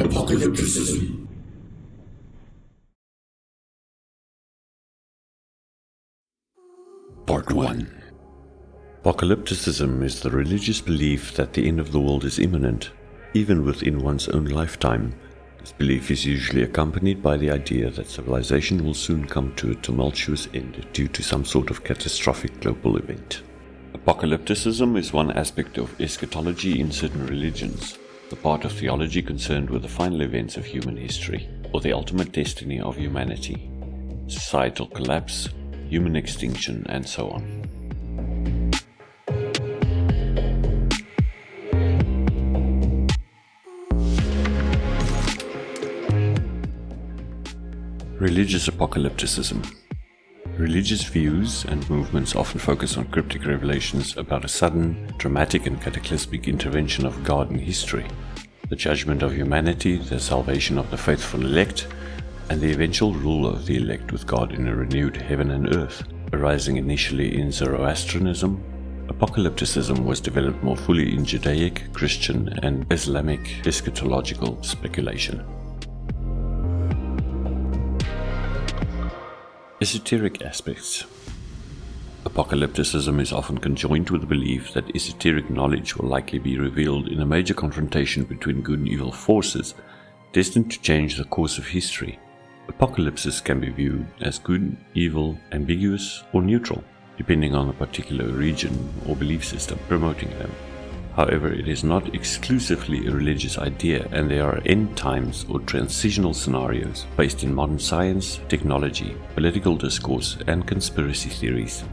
Apocalypticism. Part 1. Apocalypticism is the religious belief that the end of the world is imminent, even within one's own lifetime. This belief is usually accompanied by the idea that civilization will soon come to a tumultuous end due to some sort of catastrophic global event. Apocalypticism is one aspect of eschatology in certain religions, the part of theology concerned with the final events of human history, or the ultimate destiny of humanity, societal collapse, human extinction, and so on. Religious apocalypticism. Religious views and movements often focus on cryptic revelations about a sudden, dramatic and cataclysmic intervention of God in history, the judgment of humanity, the salvation of the faithful elect, and the eventual rule of the elect with God in a renewed heaven and earth. Arising initially in Zoroastrianism, apocalypticism was developed more fully in Judaic, Christian, and Islamic eschatological speculation. Esoteric aspects. Apocalypticism is often conjoined with the belief that esoteric knowledge will likely be revealed in a major confrontation between good and evil forces destined to change the course of history. Apocalypses can be viewed as good, evil, ambiguous, or neutral, depending on the particular region or belief system promoting them. However, it is not exclusively a religious idea, and there are end times or transitional scenarios based in modern science, technology, political discourse, and conspiracy theories.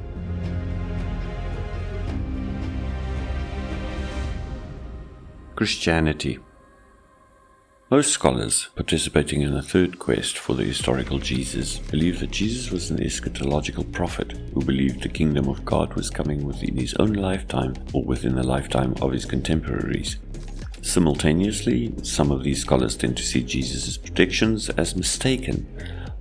Christianity. Most scholars participating in the third quest for the historical Jesus believe that Jesus was an eschatological prophet who believed the kingdom of God was coming within his own lifetime or within the lifetime of his contemporaries. Simultaneously, some of these scholars tend to see Jesus' predictions as mistaken,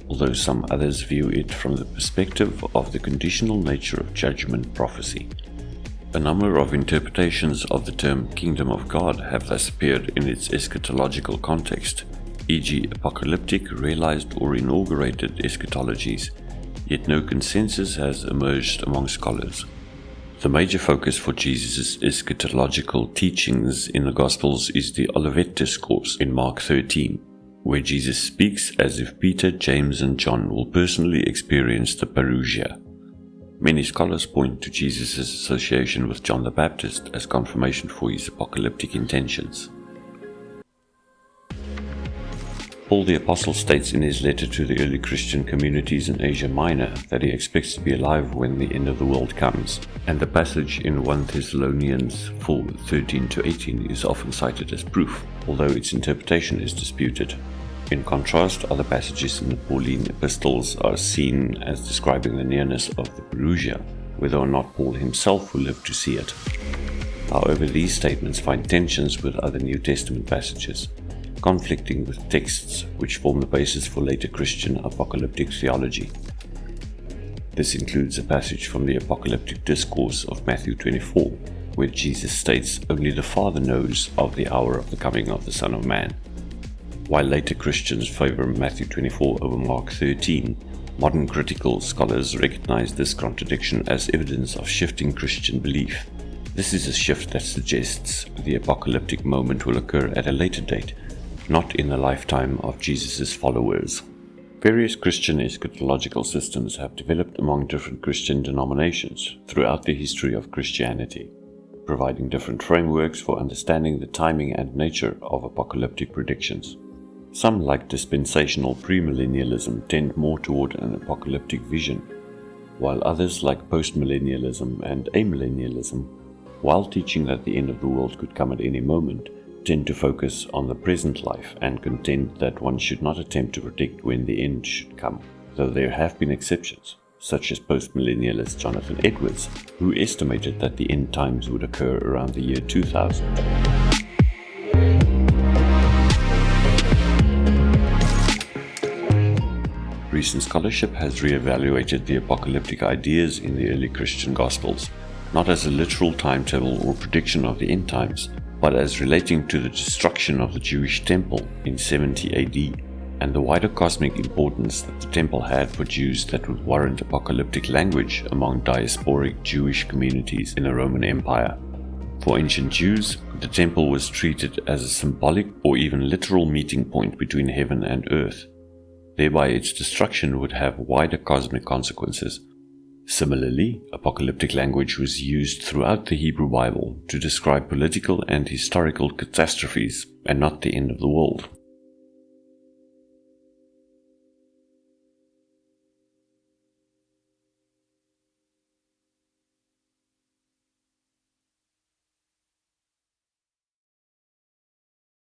although some others view it from the perspective of the conditional nature of judgment prophecy. A number of interpretations of the term Kingdom of God have thus appeared in its eschatological context, e.g. apocalyptic, realized or inaugurated eschatologies, yet no consensus has emerged among scholars. The major focus for Jesus' eschatological teachings in the Gospels is the Olivet Discourse in Mark 13, where Jesus speaks as if Peter, James, and John will personally experience the parousia. Many scholars point to Jesus' association with John the Baptist as confirmation for his apocalyptic intentions. Paul the Apostle states in his letter to the early Christian communities in Asia Minor that he expects to be alive when the end of the world comes, and the passage in 1 Thessalonians 4:13-18 is often cited as proof, although its interpretation is disputed. In contrast, other passages in the Pauline epistles are seen as describing the nearness of the parousia, whether or not Paul himself will live to see it. However, these statements find tensions with other New Testament passages, conflicting with texts which form the basis for later Christian apocalyptic theology. This includes a passage from the apocalyptic discourse of Matthew 24, where Jesus states only the Father knows of the hour of the coming of the Son of Man. While later Christians favor Matthew 24 over Mark 13, modern critical scholars recognize this contradiction as evidence of shifting Christian belief. This is a shift that suggests the apocalyptic moment will occur at a later date, not in the lifetime of Jesus' followers. Various Christian eschatological systems have developed among different Christian denominations throughout the history of Christianity, providing different frameworks for understanding the timing and nature of apocalyptic predictions. Some, like dispensational premillennialism, tend more toward an apocalyptic vision, while others, like postmillennialism and amillennialism, while teaching that the end of the world could come at any moment, tend to focus on the present life and contend that one should not attempt to predict when the end should come, though there have been exceptions, such as postmillennialist Jonathan Edwards, who estimated that the end times would occur around the year 2000. Recent scholarship has re-evaluated the apocalyptic ideas in the early Christian Gospels, not as a literal timetable or prediction of the end times, but as relating to the destruction of the Jewish temple in 70 AD, and the wider cosmic importance that the temple had for Jews that would warrant apocalyptic language among diasporic Jewish communities in the Roman Empire. For ancient Jews, the temple was treated as a symbolic or even literal meeting point between heaven and earth. Thereby its destruction would have wider cosmic consequences. Similarly, apocalyptic language was used throughout the Hebrew Bible to describe political and historical catastrophes and not the end of the world.